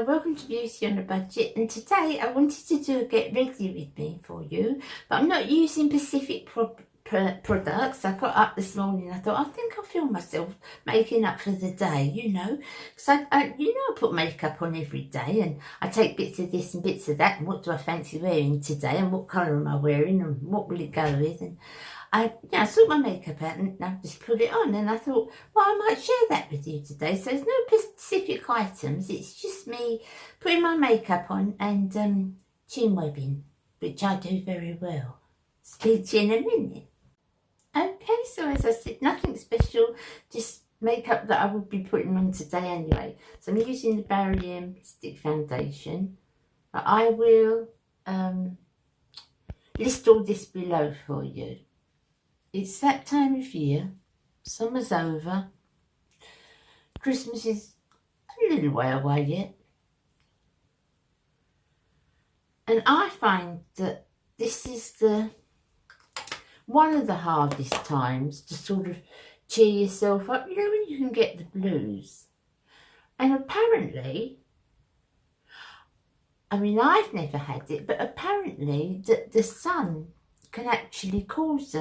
welcome to Beauty on a Budget, and today I wanted to do a get ready with me for you, but I'm not using specific products. I got up this morning, I thought I think I'll feel myself making up for the day, you know, because I put makeup on every day and I take bits of this and bits of that, and what do I fancy wearing today and what colour am I wearing and what will it go with, and I sort my makeup out and I just put it on, and I thought, well, I might share that with you today. So there's no specific items, it's just me putting my makeup on and chin webbing, which I do very well. Speak to you in a minute. Okay, so as I said, nothing special, just makeup that I will be putting on today anyway. So I'm using the Barry Stick Foundation, but I will list all this below for you. It's that time of year, summer's over, Christmas is a little way away yet. And I find that this is one of the hardest times to sort of cheer yourself up, you know, when you can get the blues. And apparently, I mean, I've never had it, but apparently the sun can actually cause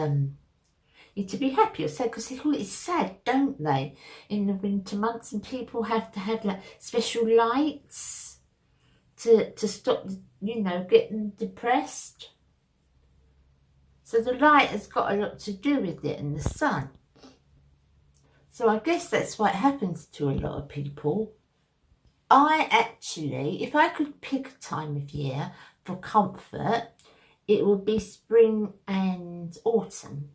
you to be happy or sad, because they call it sad, don't they, in the winter months, and people have to have like special lights to stop, you know, getting depressed. So the light has got a lot to do with it, and the sun. So I guess that's what happens to a lot of people. I actually, if I could pick a time of year for comfort, it would be spring and autumn.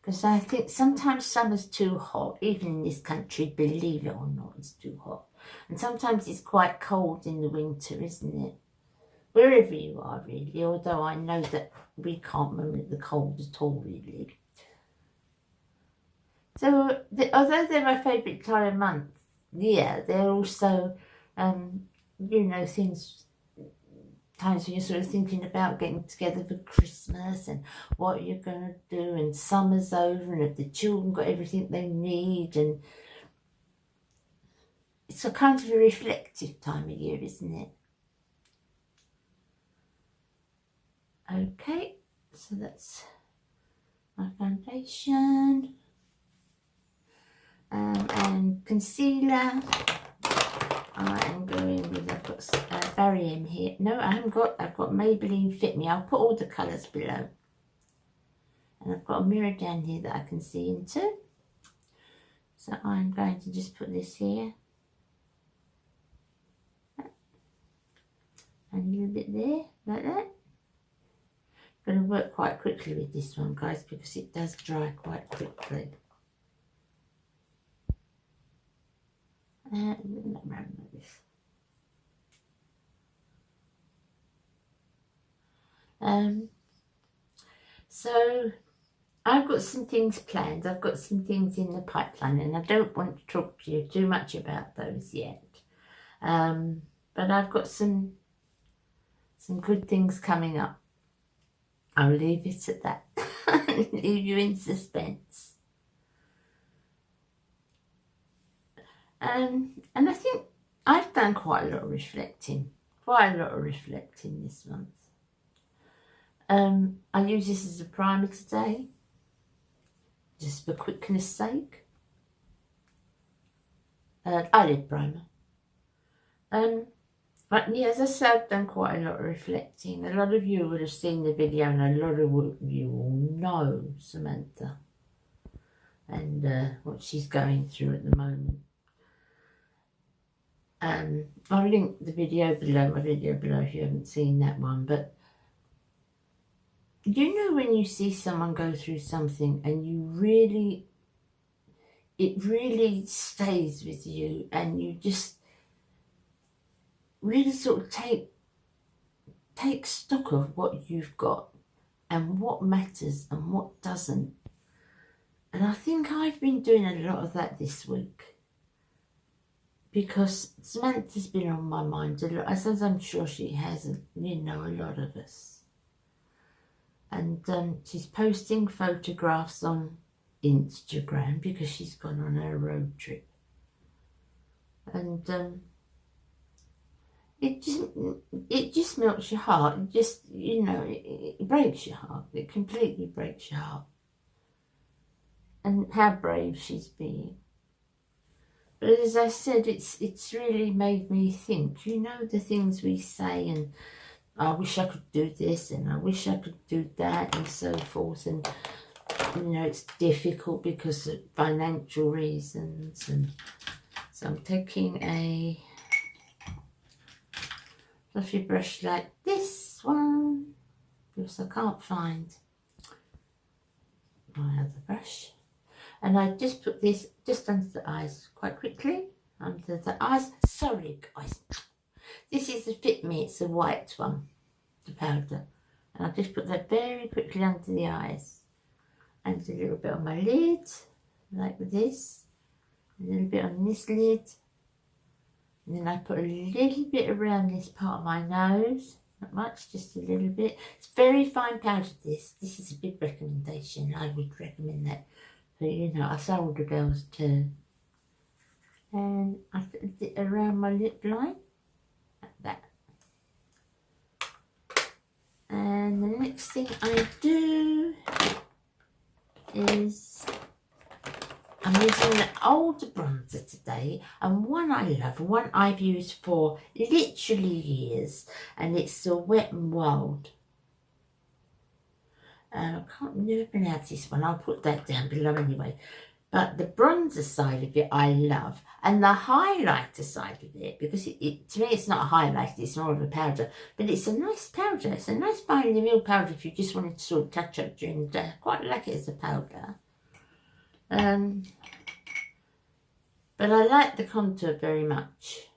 Because I think sometimes summer's too hot, even in this country, believe it or not, it's too hot. And sometimes it's quite cold in the winter, isn't it? Wherever you are, really, although I know that we can't moan at the cold at all, really. So, although they're my favourite time of month, yeah, they're also, you know, times when you're sort of thinking about getting together for Christmas and what you're going to do, and summer's over and have the children got everything they need, and it's a kind of a reflective time of year, isn't it? Okay, so that's my foundation and concealer. I am going with, I've got Barry in here. No, I haven't got, I've got Maybelline Fit Me. I'll put all the colours below. And I've got a mirror down here that I can see into. So I'm going to just put this here. And a little bit there, like that. I'm going to work quite quickly with this one, guys, because it does dry quite quickly. This. So I've got some things planned. I've got some things in the pipeline, and I don't want to talk to you too much about those yet. But I've got some good things coming up. I'll leave it at that. Leave you in suspense. And I think I've done quite a lot of reflecting. This month. I use this as a primer today, just for quickness sake. Eyelid primer. But yeah, as I said, I've done quite a lot of reflecting. A lot of you would have seen the video, and a lot of you will know Samantha and what she's going through at the moment. I'll link the video below, my video below, if you haven't seen that one. But you know, when you see someone go through something and it really stays with you, and you just really sort of take stock of what you've got and what matters and what doesn't. And I think I've been doing a lot of that this week, because Samantha's been on my mind a lot, as I'm sure she hasn't, you know, a lot of us. And she's posting photographs on Instagram because she's gone on her road trip. And it just melts your heart. It just, you know, it breaks your heart. It completely breaks your heart. And how brave she's being. But as I said, it's really made me think, you know, the things we say, and I wish I could do this and I wish I could do that and so forth, and you know, it's difficult because of financial reasons. And so I'm taking a fluffy brush like this one, because I can't find my other brush, and I just put this just under the eyes quite quickly, under the eyes. Sorry guys, this is the Fit Me, it's the white one, the powder, and I just put that very quickly under the eyes, and a little bit on my lid like this, a little bit on this lid, and then I put a little bit around this part of my nose. Not much, just a little bit. It's very fine powder, this. This is a big recommendation. I would recommend that for, you know, us older girls too. And I put it around my lip line, like that. And the next thing I do is I'm using an old bronzer today, and one I love, one I've used for literally years, and it's the Wet n Wild. I can't never pronounce this one. I'll put that down below anyway. But the bronzer side of it I love, and the highlighter side of it, because it to me it's not a highlighter, it's more of a powder, but it's a nice powder. It's a nice finely milled powder if you just wanted to sort of touch up during the day. I quite like it as a powder. But I like the contour very much.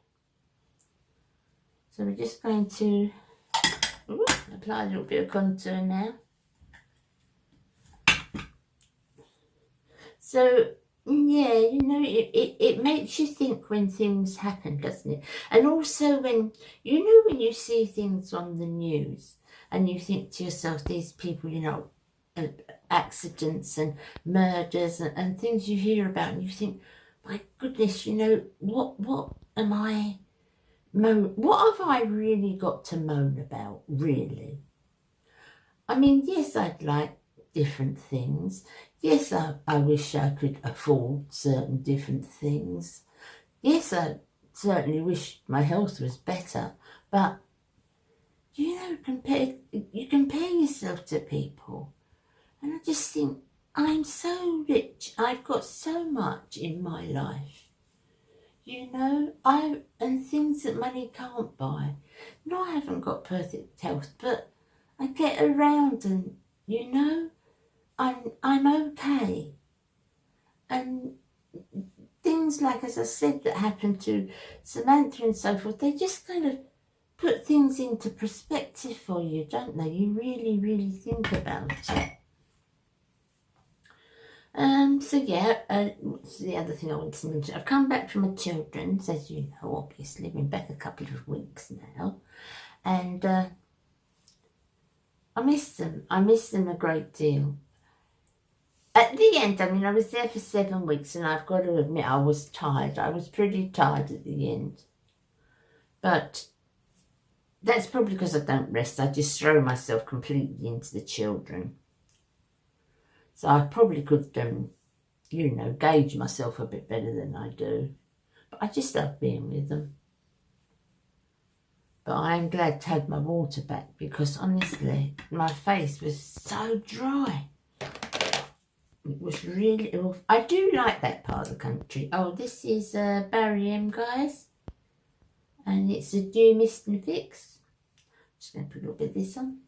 So we're just going to apply a little bit of contour now. So, yeah, you know, it makes you think when things happen, doesn't it? And also when, you know, when you see things on the news and you think to yourself, these people, you know, accidents and murders and things you hear about, and you think, my goodness, you know, what am I, what have I really got to moan about, really? I mean, yes, I'd like different things. Yes, I wish I could afford certain different things. Yes, I certainly wish my health was better. But, you know, you compare yourself to people. And I just think, I'm so rich. I've got so much in my life. You know, and things that money can't buy. No, I haven't got perfect health, but I get around and, you know, I'm okay. And things like, as I said, that happened to Samantha and so forth, they just kind of put things into perspective for you, don't they? You really, really think about it. So yeah, what's the other thing I wanted to mention? I've come back from my children's, as you know, obviously. I've been back a couple of weeks now. And I miss them. I miss them a great deal. At the end, I mean, I was there for 7 weeks, and I've got to admit I was tired. I was pretty tired at the end. But that's probably because I don't rest. I just throw myself completely into the children. So I probably could, you know, gauge myself a bit better than I do. But I just love being with them. But I am glad to have my water back, because honestly, my face was so dry. It was really awful. I do like that part of the country. Oh, this is Barry M, guys. And it's a Dew Mist and Fix. Just going to put a little bit of this on.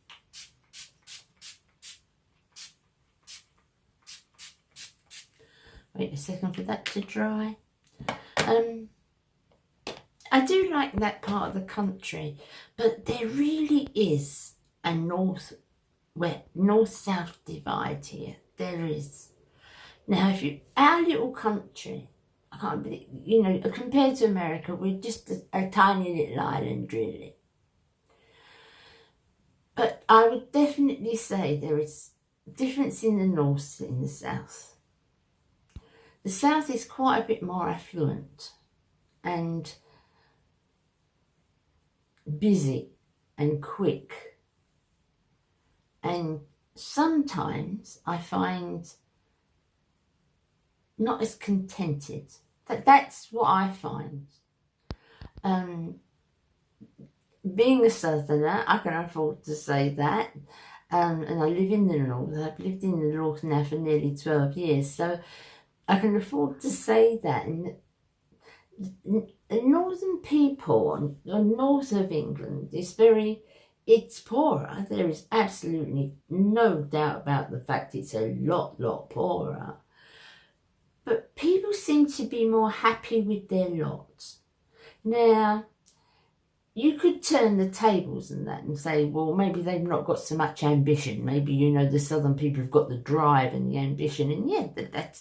Wait a second for that to dry. I do like that part of the country, but there really is a north-south divide here. There is. Now, our little country, I can't believe, you know, compared to America, we're just a tiny little island, really. But I would definitely say there is a difference in the north and in the south. The south is quite a bit more affluent, and busy and quick, and sometimes I find not as contented. That's what I find. Being a southerner, I can afford to say that, and I live in the north. I've lived in the north now for nearly 12 years, so I can afford to say that. And northern people, north of England, it's poorer. There is absolutely no doubt about the fact it's a lot poorer. But people seem to be more happy with their lot. Now, you could turn the tables and that and say, well, maybe they've not got so much ambition. Maybe, you know, the southern people have got the drive and the ambition. And yeah,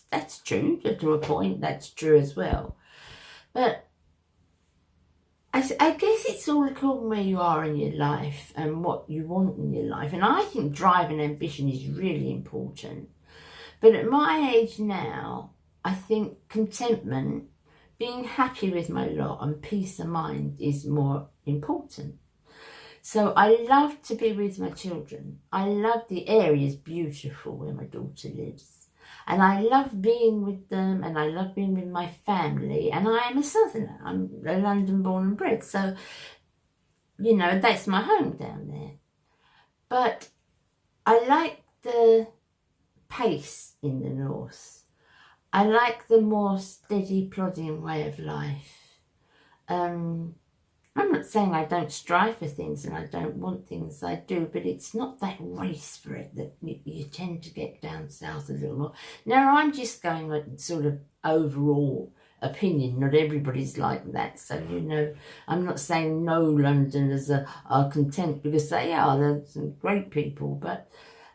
that's true. To a point, that's true as well. But I guess it's all according where you are in your life and what you want in your life. And I think drive and ambition is really important. But at my age now, I think contentment, being happy with my lot and peace of mind is more important. So I love to be with my children. I love the area's beautiful where my daughter lives. And I love being with them, and I love being with my family. And I am a southerner. I'm a London born and bred. So, you know, that's my home down there. But I like the pace in the north. I like the more steady, plodding way of life. I'm not saying I don't strive for things and I don't want things, I do, but it's not that race for it that you tend to get down south a little more. Now, I'm just going on sort of overall opinion. Not everybody's like that. So, you know, I'm not saying no Londoners are content, because they are. They're some great people. But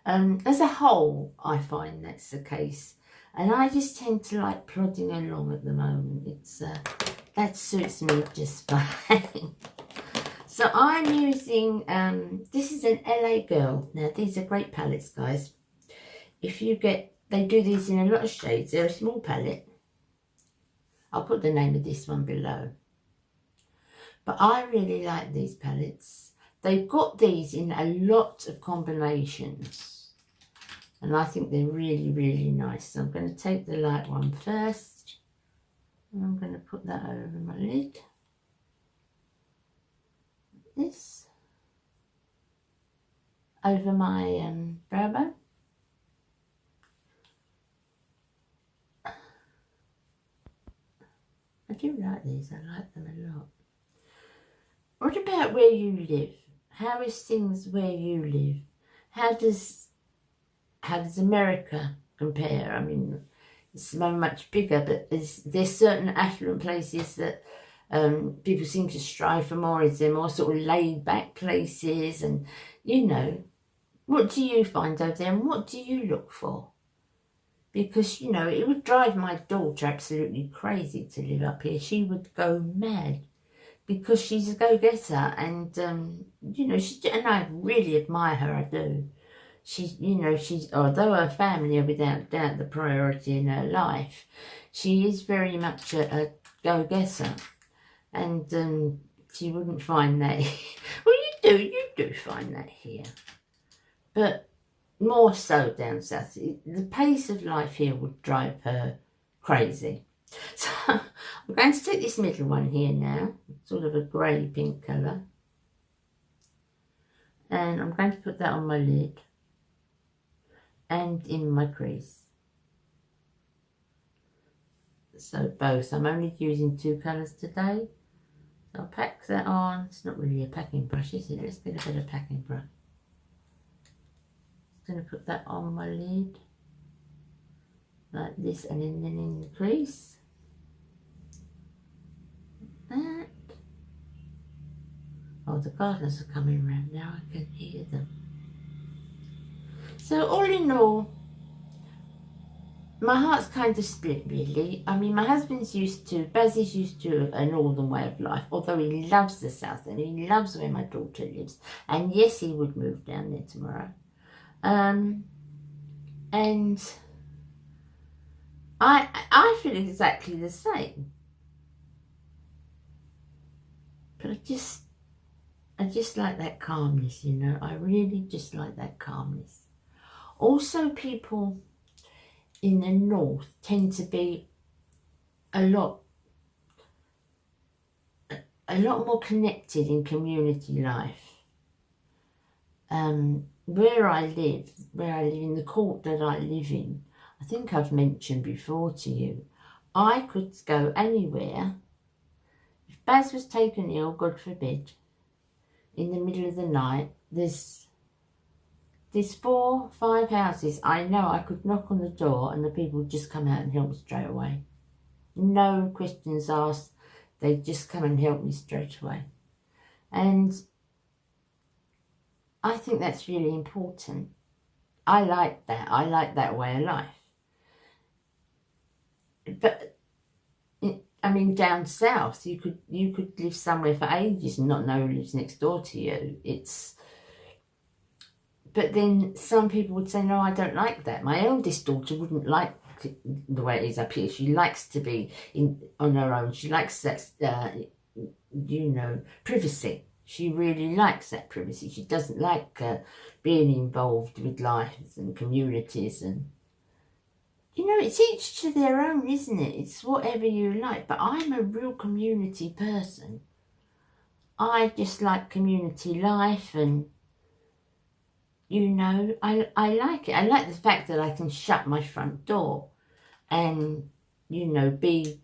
as a whole, I find that's the case. And I just tend to like plodding along at the moment. It's that suits me just fine. So I'm using, this is an LA Girl. Now, these are great palettes, guys. If you get, they do these in a lot of shades. They're a small palette. I'll put the name of this one below. But I really like these palettes. They've got these in a lot of combinations. And I think they're really, really nice. So I'm going to take the light one first. And I'm going to put that over my lid. This. Over my brow bone. I do like these. I like them a lot. What about where you live? How is things where you live? How does America compare? I mean, it's so much bigger, but there's certain affluent places that people seem to strive for more. Is there more sort of laid back places? And, you know, what do you find over there and what do you look for? Because, you know, it would drive my daughter absolutely crazy to live up here. She would go mad because she's a go-getter, and, you know, and I really admire her, I do. She's, you know, although her family are without doubt the priority in her life, she is very much a go-getter. And she wouldn't find that. Well, you do find that here. But more so down south. The pace of life here would drive her crazy. So I'm going to take this middle one here now, sort of a grey pink colour. And I'm going to put that on my lid and in my crease. So both. I'm only using 2 colours today. So I'll pack that on. It's not really a packing brush, is it? Let's get a bit of packing brush. I'm going to put that on my lid like this, and then in the crease. That. Oh, the gardeners are coming round now. I can hear them. So all in all, my heart's kind of split, really. I mean, my husband's used to, Baz is used to a northern way of life, although he loves the south and he loves where my daughter lives. And yes, he would move down there tomorrow. And I feel exactly the same. But I just I just like that calmness, you know. I really just like that calmness. Also, people in the north tend to be a lot more connected in community life. Where I live in the court that I live in, I think I've mentioned before to you, I could go anywhere. If Baz was taken ill, God forbid, in the middle of the night, there's 4, 5 houses. I know I could knock on the door and the people would just come out and help me straight away. No questions asked. They'd just come and help me straight away. And I think that's really important. I like that. I like that way of life. But I mean, down south, you could live somewhere for ages and not know who lives next door to you. But then some people would say, no, I don't like that. My eldest daughter wouldn't like the way it is up here. She likes to be on her own. She likes that, you know, privacy. She really likes that privacy. She doesn't like being involved with lives and communities. And, you know, it's each to their own, isn't it? It's whatever you like. But I'm a real community person. I just like community life and, you know, I like it. I like the fact that I can shut my front door and, you know, be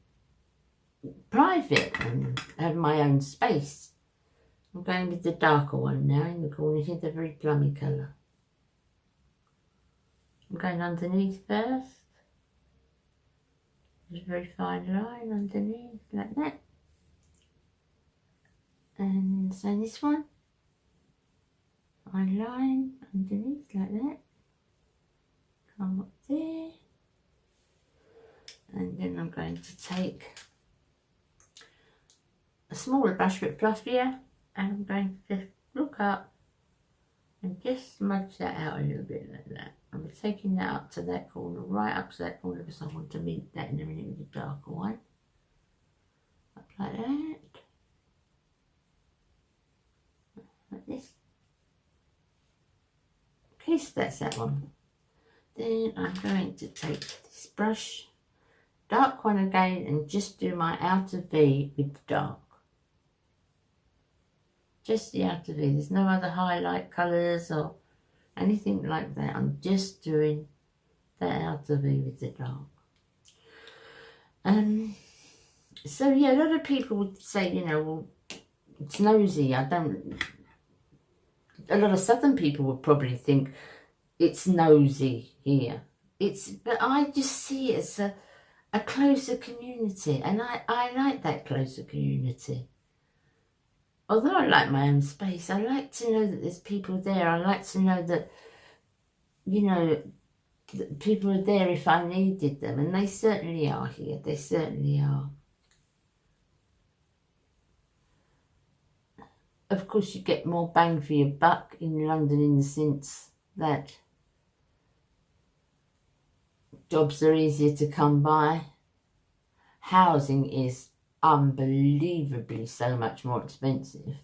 private and have my own space. I'm going with the darker one now in the corner here, the very plummy colour. I'm going underneath first. There's a very fine line underneath, like that. And so this one, fine line underneath, like that. Come up there. And then I'm going to take a smaller brush, bit fluffier. And I'm going to just look up and just smudge that out a little bit like that. I'm taking that up to that corner, right up to that corner, because I want to meet that in a minute with the darker one. Up like that. Like this. Okay, so that's that one. Then I'm going to take this brush, dark one again, and just do my outer V with the dark. Just the outer V. There's no other highlight colours or anything like that. I'm just doing the outer V with the dark. So yeah, a lot of people would say, you know, well, it's nosy. A lot of southern people would probably think it's nosy here. But I just see it as a closer community, and I like that closer community. Although I like my own space, I like to know that there's people there. I like to know that, you know, that people are there if I needed them. And they certainly are here. They certainly are. Of course, you get more bang for your buck in London in the sense that jobs are easier to come by. Housing is unbelievably so much more expensive,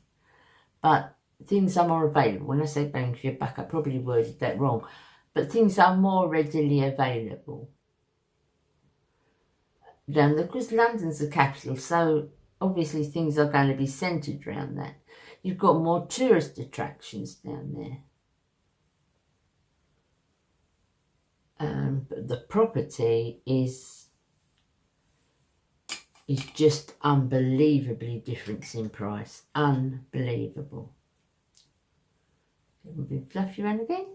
but things are more available. When I say bang for your buck, I probably worded that wrong, but things are more readily available. Because London's the capital, so obviously things are going to be centred around that. You've got more tourist attractions down there. But the property is just unbelievably different in price. Unbelievable. A bit fluffy around again.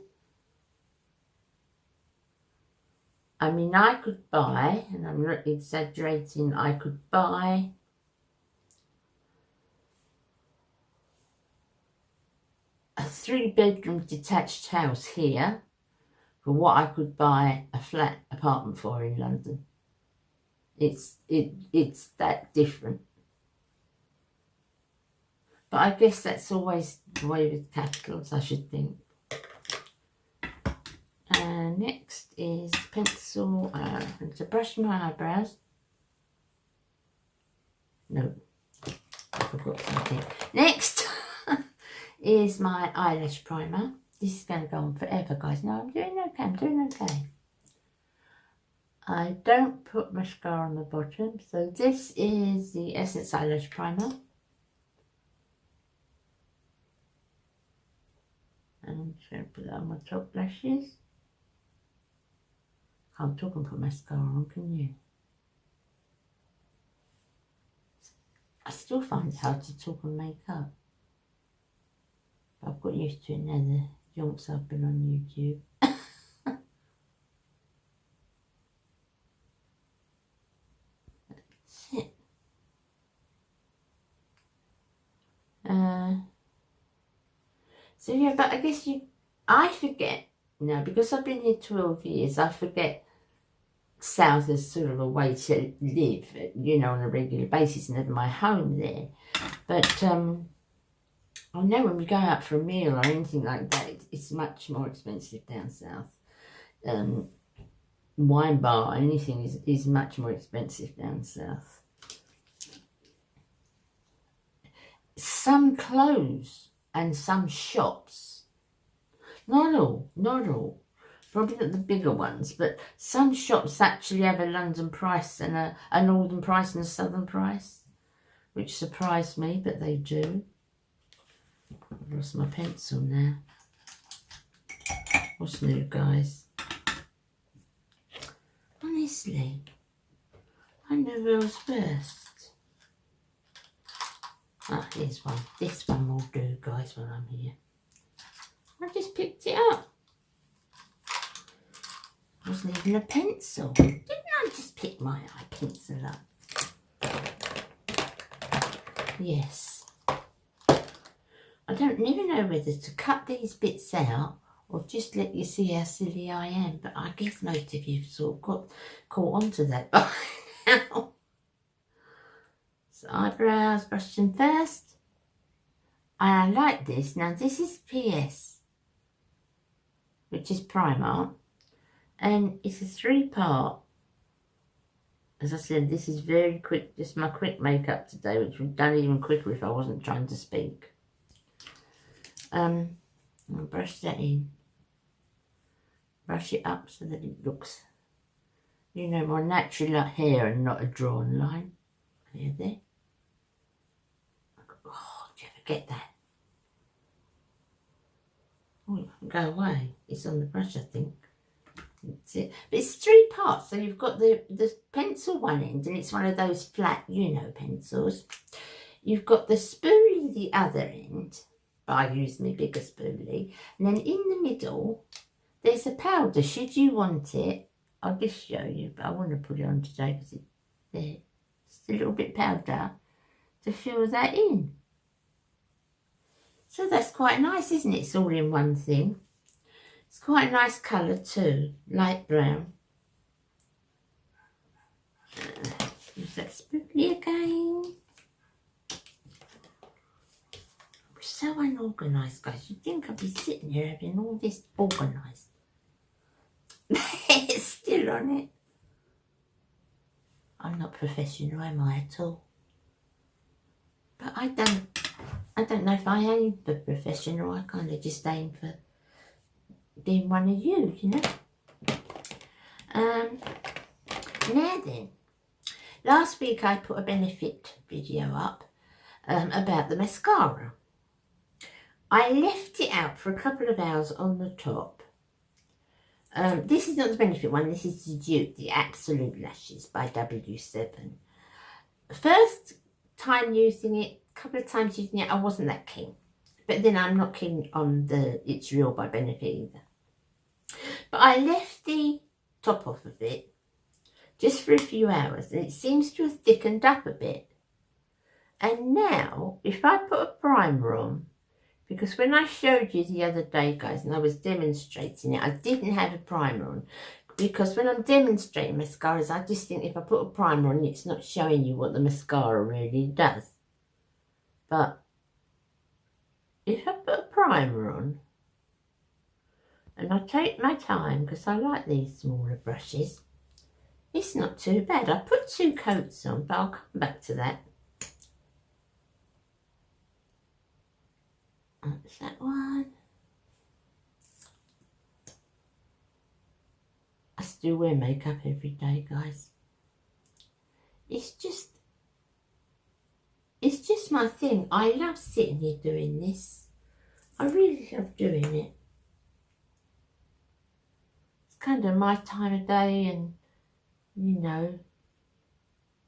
I mean, I could buy, and I'm not exaggerating, I could buy a 3-bedroom detached house here for what I could buy a flat apartment for in London. It's that different. But I guess that's always the way with capitals, I should think. And next is pencil. And to brush my eyebrows. No, I forgot something. Next is my eyelash primer. This is going to go on forever, guys. No, I'm doing okay. I'm doing okay. I don't put mascara on the bottom. So this is the Essence Eyelash Primer. And I'm just going to put that on my top lashes. Can't talk and put mascara on, can you? I still find it hard to talk and make up. But I've got used to it now, the yonks I've been on YouTube. That's it. So yeah, but I guess I forget now, because I've been here 12 years, I forget South as sort of a way to live, you know, on a regular basis, and have my home there. But I know when we go out for a meal or anything like that, it's much more expensive down south. Wine bar, anything is much more expensive down south. Some clothes and some shops, not all, probably not the bigger ones, but some shops actually have a London price and a northern price and a southern price, which surprised me, but they do. I've lost my pencil now. What's new, guys? Honestly, I know where's first. Ah, here's one. This one will do, guys, when I'm here. I just picked it up. It wasn't even a pencil. Didn't I just pick my eye pencil up? Yes. I don't even know whether to cut these bits out or just let you see how silly I am. But I guess most of you sort of got caught onto that by now. So eyebrows, brush them first. I like this. Now this is P.S, which is Primark. And it's a 3-part. As I said, this is very quick, just my quick makeup today, which would have done even quicker if I wasn't trying to speak. I'll brush that in. Brush it up so that it looks, you know, more natural like hair and not a drawn line. There. Oh, do you ever get that? Oh, it won't go away. It's on the brush, I think. That's it. But it's 3 parts. So you've got the pencil one end, and it's one of those flat, you know, pencils. You've got the spoolie the other end, but I use my bigger spoolie. And then in the middle, there's a powder. Should you want it, I'll just show you. But I want to put it on today because it's there. Just a little bit powder to fill that in. So that's quite nice, isn't it? It's all in one thing. It's quite a nice colour too, light brown. Use that spoolie again. I'm so unorganised, guys. You'd think I'd be sitting here having all this organised. It's still on it. I'm not professional, am I, at all? But I don't know if I aim for professional. I kind of just aim for being one of you, you know. Now then, last week I put a benefit video up about the mascara. I left it out for a couple of hours on the top. This is not the benefit one, this is the dupe, the Absolute Lashes by W7. First time using it, a couple of times using it, I wasn't that keen. But then I'm not keen on the It's Real by Benefit either. But I left the top off of it just for a few hours, and it seems to have thickened up a bit. And now, if I put a primer on, because when I showed you the other day, guys, and I was demonstrating it, I didn't have a primer on. Because when I'm demonstrating mascaras, I just think if I put a primer on, it's not showing you what the mascara really does. But if I put a primer on, and I take my time, because I like these smaller brushes, it's not too bad. I put 2 coats on, but I'll come back to that. That's that one. I still wear makeup every day, guys. It's just my thing. I love sitting here doing this. I really love doing it. It's kind of my time of day, and you know,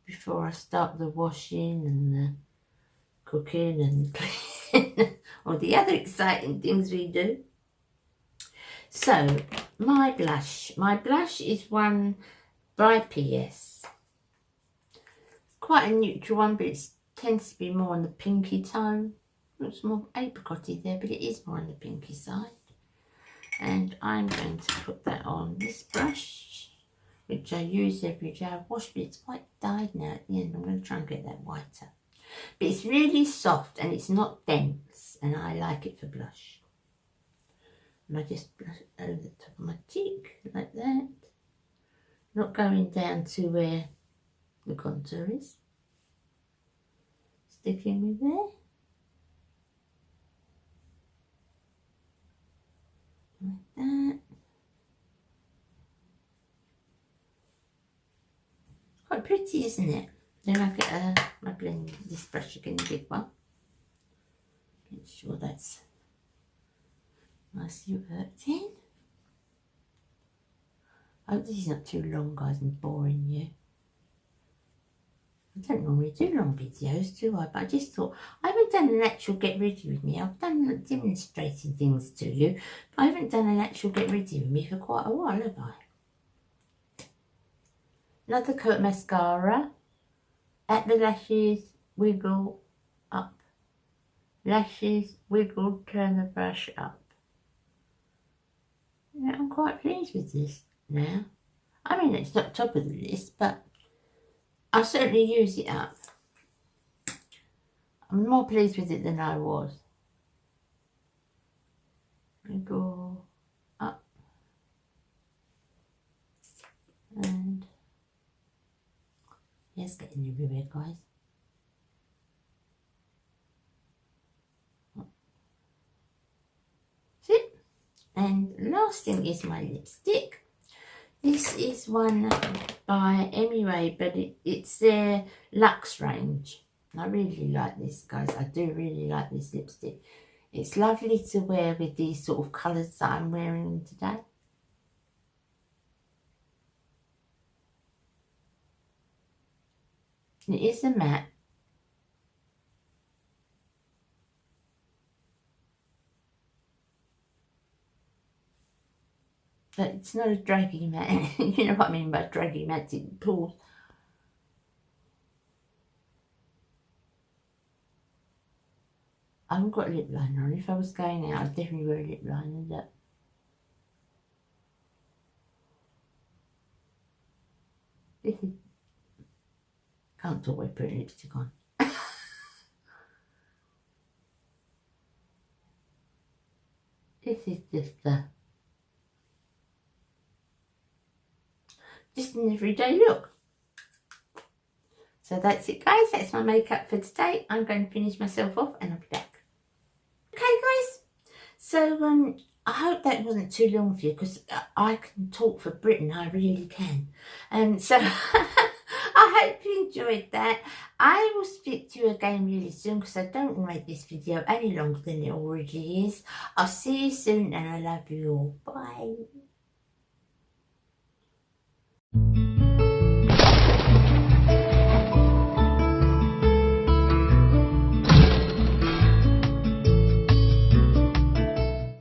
before I start the washing and the cooking and cleaning, all the other exciting things we do. So, my blush. My blush is one by P.S. Quite a neutral one, but it tends to be more on the pinky tone. Looks more apricotty there, but it is more on the pinky side. And I'm going to put that on this brush, which I use every day. I've washed, but it's quite dyed now at the end. I'm going to try and get that whiter. But it's really soft and it's not dense, and I like it for blush. And I just blush it over the top of my cheek, like that. Not going down to where the contour is. Sticking with there. Like that. Quite pretty, isn't it? Then I get my blend, this brush again, the big one. Make sure that's nicely worked in. I hope this is not too long, guys, and boring you. I don't normally do long videos, do I? But I just thought, I haven't done an actual get ready with me. I've done demonstrating things to you, but I haven't done an actual get ready with me for quite a while, have I? Another coat of mascara. At the lashes, wiggle up. Lashes, wiggle, turn the brush up. Yeah, I'm quite pleased with this now. I mean, it's not top of the list, but I'll certainly use it up. I'm more pleased with it than I was. Wiggle up. And yeah, it's getting everywhere, guys. See? And last thing is my lipstick. This is one by MUA, but it's their Luxe range. I really like this, guys. I do really like this lipstick. It's lovely to wear with these sort of colours that I'm wearing today. It is a matte. But it's not a draggy matte. You know what I mean by draggy matte? It pulls. I haven't got a lip liner on. If I was going out, I'd definitely wear a lip liner. Look. This is... Can't talk with putting lipstick on. This is just an everyday look. So that's it, guys. That's my makeup for today. I'm going to finish myself off and I'll be back. Okay, guys. So I hope that wasn't too long for you, because I can talk for Britain. I really can. So I hope you enjoyed that. I will speak to you again really soon, because I don't want to make this video any longer than it already is. I'll see you soon, and I love you all. Bye.